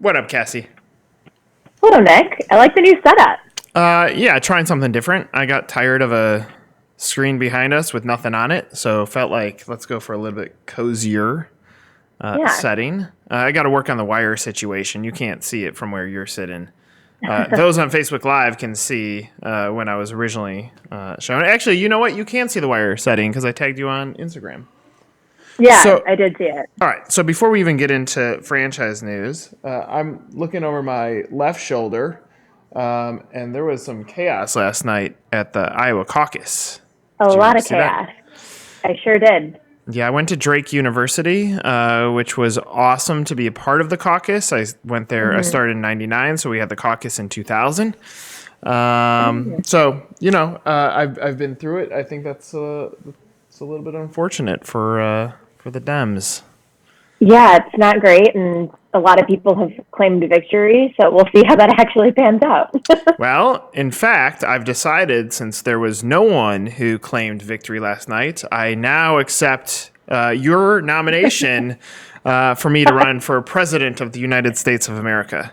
What up, Cassie? Hello, Nick. I like the new setup. Yeah, trying something different. I got tired of a screen behind us with nothing on it, so felt like let's go for a little bit cozier Yeah. setting. I got to work on the wire situation. You can't see it from where you're sitting. Those on Facebook Live can see when I was originally showing. Actually, you know what? You can see the wire setting because I tagged you on Instagram. Yeah, So, I did see it. all right. So before we even get into franchise news, I'm looking over my left shoulder, and there was some chaos last night at the Iowa caucus. A Did you lot of see that? chaos. I sure did. Yeah, I went to Drake University, which was awesome to be a part of the caucus. I went there. I started in '99, so we had the caucus in 2000. So I've been through it. I think that's it's a little bit unfortunate for the Dems. Yeah, it's not great, and a lot of people have claimed victory, so we'll see how that actually pans out. Well, in fact, I've decided since there was no one who claimed victory last night, I now accept your nomination for me to run for president of the United States of America.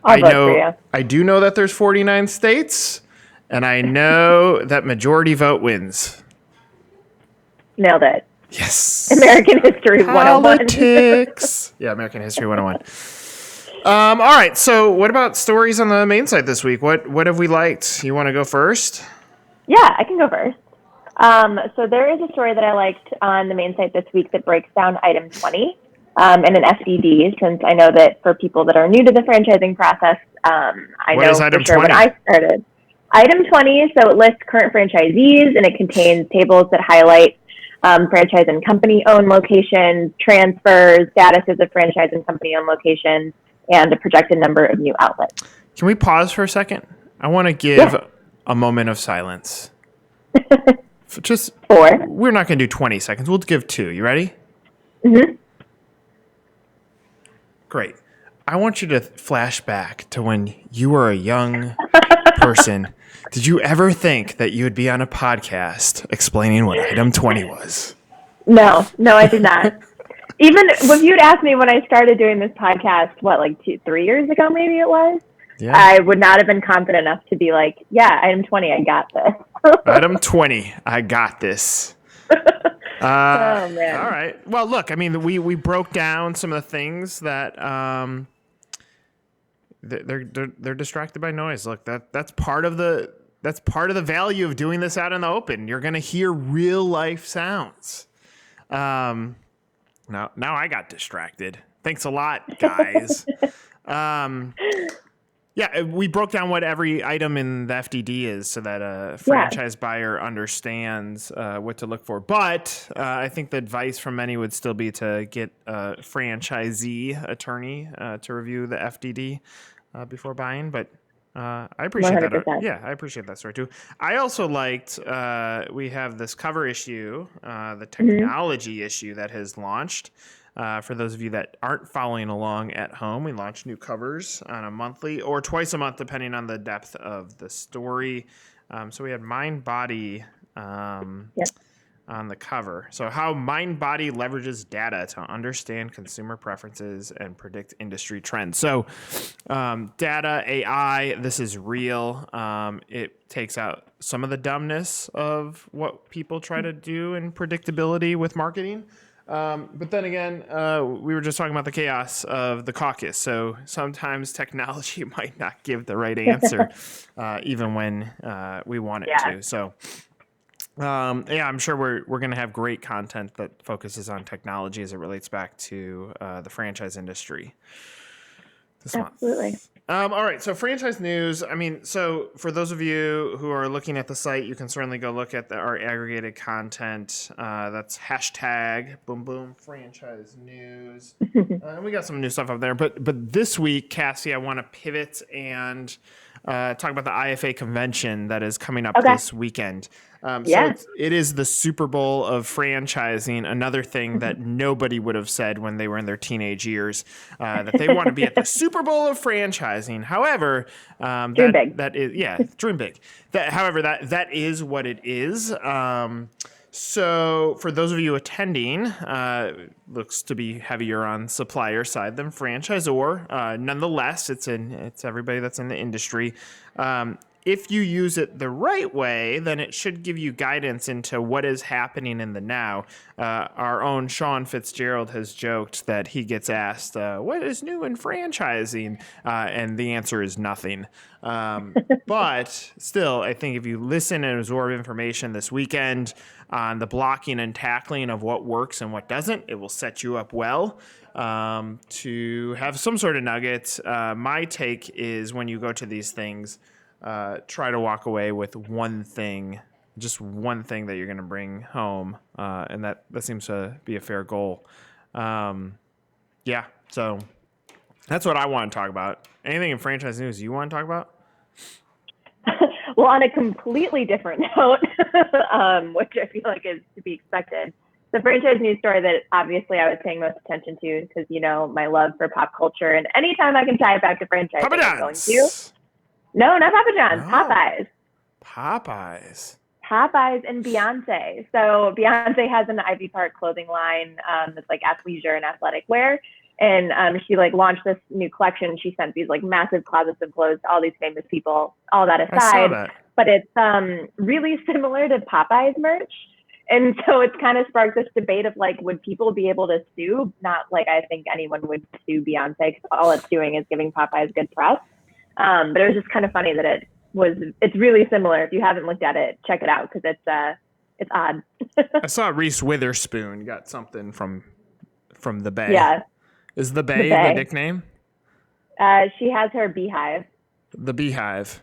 I'll vote for you. I do know that there's 49 states, and I know that majority vote wins. Nailed it. Yes. American History 101. Politics. Yeah, American History 101. All right. So, what about stories on the main site this week? What have we liked? You want to go first? Yeah, I can go first. So there is a story that I liked on the main site this week that breaks down item 20 and an FDD, since I know that for people that are new to the franchising process, I What know is for item sure 20? when I started. Item 20, so it lists current franchisees, and it contains tables that highlight franchise and company-owned locations, transfers, statuses of franchise and company-owned locations, and a projected number of new outlets. Can we pause for a second? I want to give a moment of silence. Just Four. We're not going to do 20 seconds. We'll give 2. You ready? Mm-hmm. Great. I want you to flash back to when you were a young person. Did you ever think that you would be on a podcast explaining what item 20 was? No, I did not. Even if you'd asked me when I started doing this podcast, like 3 years ago, maybe it was, Yeah. I would not have been confident enough to be like, yeah, item 20, I got this. Item 20, I got this. Oh, man. All right. Well, look, I mean, we broke down some of the things that they're distracted by noise. Look, that's part of the value of doing this out in the open. You're gonna hear real life sounds. Now I got distracted. Thanks a lot, guys. Yeah, we broke down what every item in the FDD is so that a franchise buyer understands what to look for. But I think the advice from many would still be to get a franchisee attorney to review the FDD before buying. But I appreciate 100%. that. Yeah, I appreciate that story too. I also liked we have this cover issue, the technology issue that has launched. For those of you that aren't following along at home, we launch new covers on a monthly or twice a month, depending on the depth of the story. So we had Mind Body on the cover. So how Mind Body leverages data to understand consumer preferences and predict industry trends. So data, AI, this is real. It takes out some of the dumbness of what people try to do in predictability with marketing. But then again, we were just talking about the chaos of the caucus. So sometimes technology might not give the right answer, even when we want it to. So, I'm sure we're going to have great content that focuses on technology as it relates back to the franchise industry this month. Absolutely. All right, so franchise news. I mean, so for those of you who are looking at the site, you can certainly go look at our aggregated content. That's hashtag boom boom franchise news. And we got some new stuff up there. But this week, Cassie, I want to pivot and talk about the IFA convention that is coming up this weekend. So it is the Super Bowl of franchising, another thing that nobody would have said when they were in their teenage years, that they want to be at the Super Bowl of franchising. However, dream big. That is, dream big. However, that is what it is. So, for those of you attending, looks to be heavier on supplier side than franchisor. Nonetheless, it's everybody that's in the industry. If you use it the right way, then it should give you guidance into what is happening in the now. Our own Sean Fitzgerald has joked that he gets asked, "What is new in franchising?" And the answer is nothing. But still, I think if you listen and absorb information this weekend on the blocking and tackling of what works and what doesn't, it will set you up well to have some sort of nuggets. My take is when you go to these things, try to walk away with one thing, just one thing that you're going to bring home. And that seems to be a fair goal. Yeah, so that's what I want to talk about. Anything in franchise news you want to talk about? Well, on a completely different note, which I feel like is to be expected, the franchise news story that obviously I was paying most attention to because, my love for pop culture, and anytime I can tie it back to franchise, Papa I'm going John's. to. No, not Papa John's. No. Popeyes. Popeyes. And Beyonce. So Beyonce has an Ivy Park clothing line that's like athleisure and athletic wear. And she launched this new collection. She sent these massive closets of clothes to all these famous people, all that aside. I saw that. But it's really similar to Popeye's merch. And so it's kind of sparked this debate of would people be able to sue? Not like I think anyone would sue Beyonce because all it's doing is giving Popeyes good press. But it was just kind of funny that it's really similar. If you haven't looked at it, check it out because it's odd. I saw Reese Witherspoon got something from the Bay. Yeah. Is the Bay the nickname? She has her beehive. The Beehive.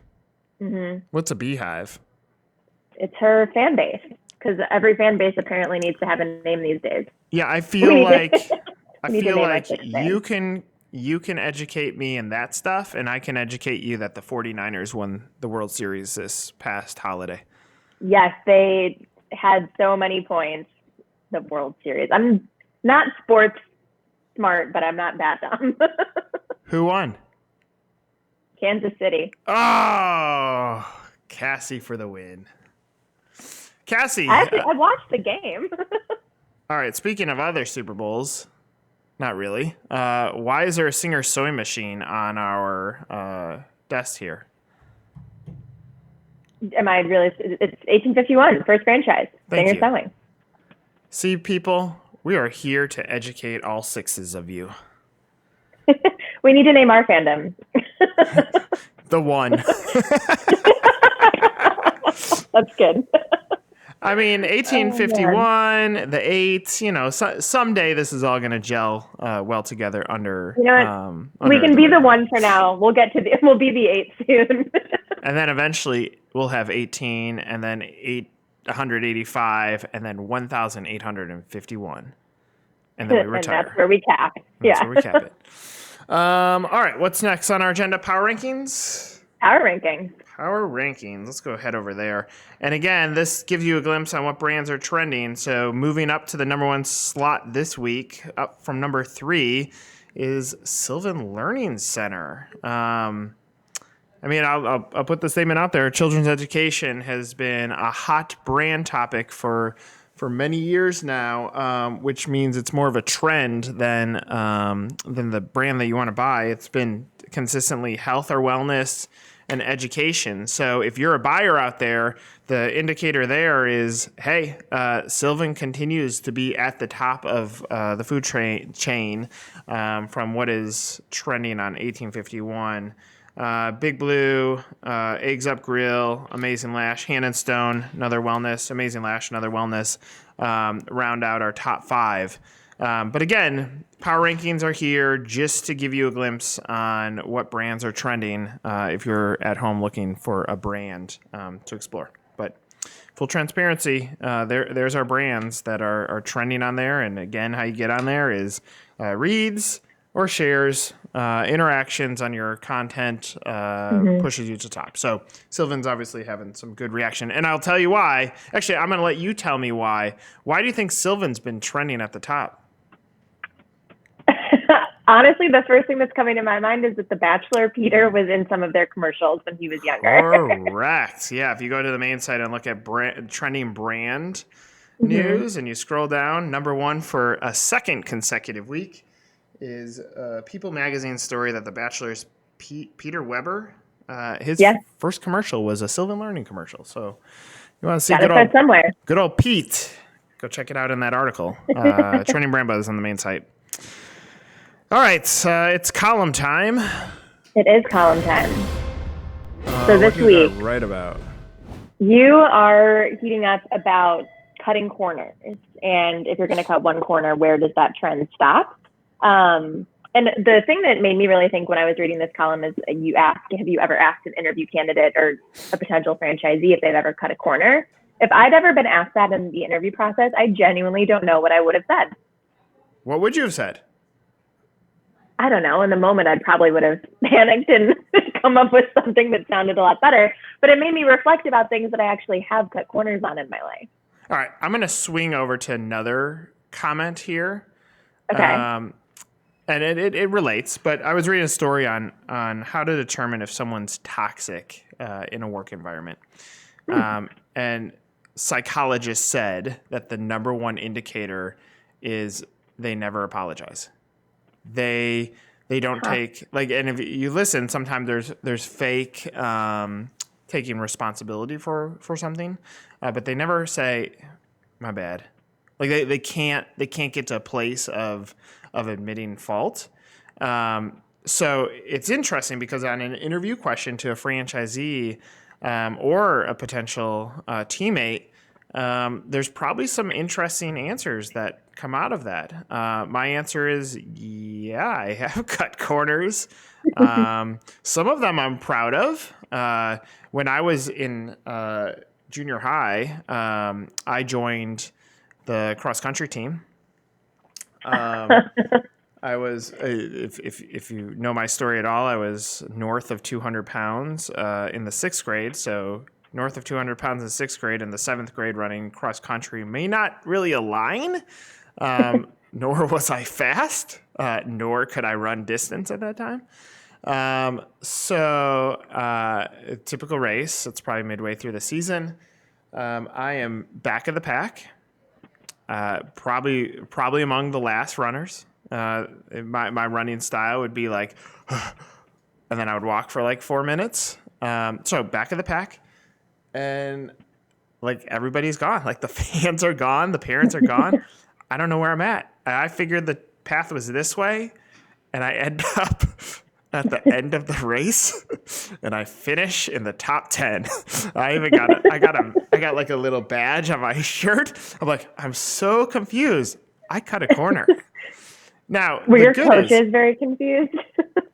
Mm-hmm. What's a beehive? It's her fan base because every fan base apparently needs to have a name these days. Yeah, I feel like you can educate me in that stuff, and I can educate you that the 49ers won the World Series this past holiday. Yes, they had so many points, the World Series. I'm not sports smart, but I'm not that dumb. Who won? Kansas City. Oh, Cassie for the win. Cassie. Actually, I watched the game. All right, speaking of other Super Bowls, not really. Why is there a Singer sewing machine on our desk here? Am I really? It's 1851, first franchise. Thank Singer you. Sewing. See, people, we are here to educate all sixes of you. We need to name our fandom. The one. That's good. I mean, 1851, the 8, someday this is all going to gel well together under... You know what? We can be the one for now. We'll be the 8 soon. And then eventually we'll have 18, and then 885, and then 1,851. And then we retire. And that's where we cap. That's where we cap it. All right, what's next on our agenda? Power rankings? Power rankings. Power rankings. Let's go head over there. And again, this gives you a glimpse on what brands are trending. So moving up to the number 1 slot this week, up from number 3, is Sylvan Learning Center. I'll put the statement out there. Children's education has been a hot brand topic for many years now, which means it's more of a trend than the brand that you want to buy. It's been consistently health or wellness and education. So if you're a buyer out there, the indicator there is, hey, Sylvan continues to be at the top of the food chain from what is trending on 1851. Big Blue, Eggs Up Grill, Amazing Lash, Hand and Stone, another wellness, Amazing Lash, another wellness, round out our top 5. But again, power rankings are here just to give you a glimpse on what brands are trending if you're at home looking for a brand to explore. But full transparency, there's our brands that are trending on there. And again, how you get on there is reads or shares, interactions on your content pushes you to top. So Sylvan's obviously having some good reaction. And I'll tell you why. Actually, I'm going to let you tell me why. Why do you think Sylvan's been trending at the top? Honestly, the first thing that's coming to my mind is that The Bachelor Peter was in some of their commercials when he was younger. Correct. Yeah, if you go to the main site and look at trending brand, news and you scroll down, number one for a second consecutive week is People Magazine's story that The Bachelor's Peter Weber, his first commercial was a Sylvan Learning commercial. So you want to see good old Pete, go check it out in that article. Training Brand Buzz on the main site. All right, it's column time. It is column time. So this week, right about. You are heating up about cutting corners. And if you're going to cut one corner, where does that trend stop? And the thing that made me really think when I was reading this column is you asked, have you ever asked an interview candidate or a potential franchisee if they've ever cut a corner? If I'd ever been asked that in the interview process, I genuinely don't know what I would have said. What would you have said? I don't know. In the moment, I probably would have panicked and come up with something that sounded a lot better. But it made me reflect about things that I actually have cut corners on in my life. All right. I'm going to swing over to another comment here. Okay. And it relates, but I was reading a story on how to determine if someone's toxic in a work environment. And psychologists said that the number one indicator is they never apologize. They don't take and if you listen, sometimes there's fake taking responsibility for something, but they never say my bad. Like they can't get to a place of admitting fault. So it's interesting because on an interview question to a franchisee or a potential teammate, there's probably some interesting answers that come out of that. My answer is, yeah, I have cut corners. Some of them I'm proud of. When I was in junior high, I joined the cross country team. I was, if you know my story at all, I was north of 200 pounds in the sixth grade. So north of 200 pounds in sixth grade and the seventh grade running cross country may not really align, nor was I fast, nor could I run distance at that time. Typical race, it's probably midway through the season. I am back of the pack, probably among the last runners. My running style would be like, and then I would walk for like 4 minutes. So back of the pack. And like everybody's gone. Like the fans are gone. The parents are gone. I don't know where I'm at. I figured the path was this way, and I end up at the end of the race, and I finish in the top 10. I even I got like a little badge on my shirt. I'm like, I'm so confused. I cut a corner. Now, were your coaches very confused?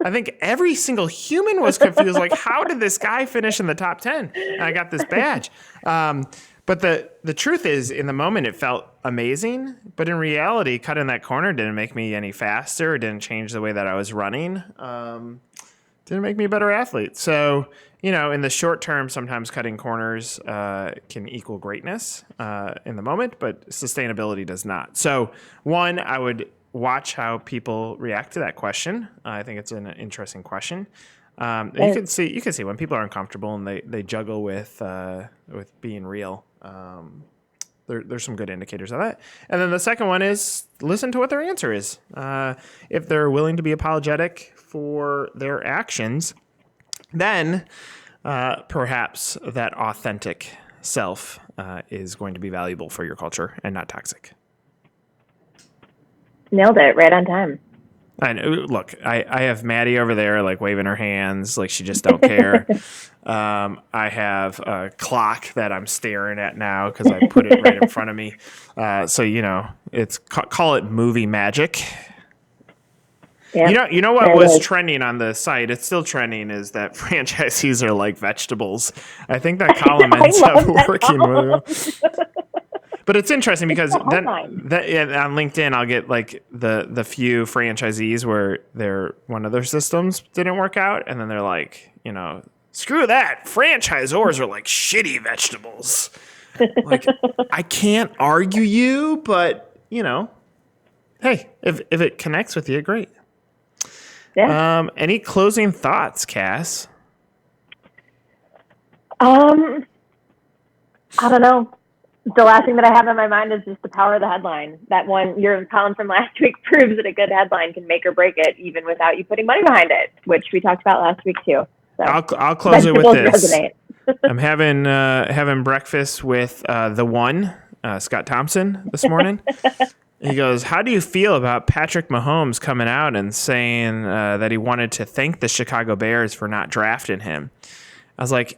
I think every single human was confused. Like, how did this guy finish in the top 10? And I got this badge. But the truth is, in the moment, it felt amazing. But in reality, cutting that corner didn't make me any faster. It didn't change the way that I was running. Didn't make me a better athlete. So, in the short term, sometimes cutting corners can equal greatness in the moment, but sustainability does not. So, one, I would watch how people react to that question. I think it's an interesting question. You can see when people are uncomfortable and they juggle with being real. There's some good indicators of that. And then the second one is listen to what their answer is. If they're willing to be apologetic for their actions, then perhaps that authentic self is going to be valuable for your culture and not toxic. Nailed it, right on time. And look, I have Maddie over there, like waving her hands, like she just don't care. I have a clock that I'm staring at now because I put it right in front of me. So it's call it movie magic. Yep. You know what was trending on the site? It's still trending. Is that franchisees are like vegetables? I think that column ends up working with. But it's interesting because then on LinkedIn, I'll get like the few franchisees where one of their systems didn't work out. And then they're like, screw that. Franchisors are like shitty vegetables. Like, I can't argue you, but, hey, if it connects with you, great. Yeah. Any closing thoughts, Cass? I don't know. The last thing that I have in my mind is just the power of the headline. That one, your column from last week proves that a good headline can make or break it, even without you putting money behind it, which we talked about last week too. So I'll close it with this. Resonate. I'm having breakfast with the one Scott Thompson this morning. He goes, "How do you feel about Patrick Mahomes coming out and saying that he wanted to thank the Chicago Bears for not drafting him?" I was like,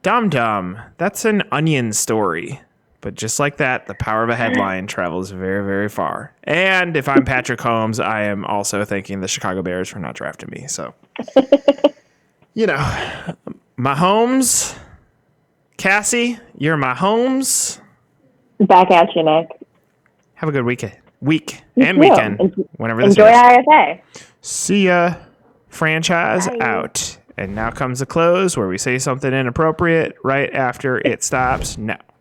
"Dum, that's an Onion story." But just like that, the power of a headline travels very, very far. And if I'm Patrick Mahomes, I am also thanking the Chicago Bears for not drafting me. So, Mahomes, Cassie, you're Mahomes. Back at you, Nick. Have a good week You and too. weekend, whenever this Enjoy is. IFA. See ya. Franchise Bye. out. And now comes the close where we say something inappropriate right after it stops now.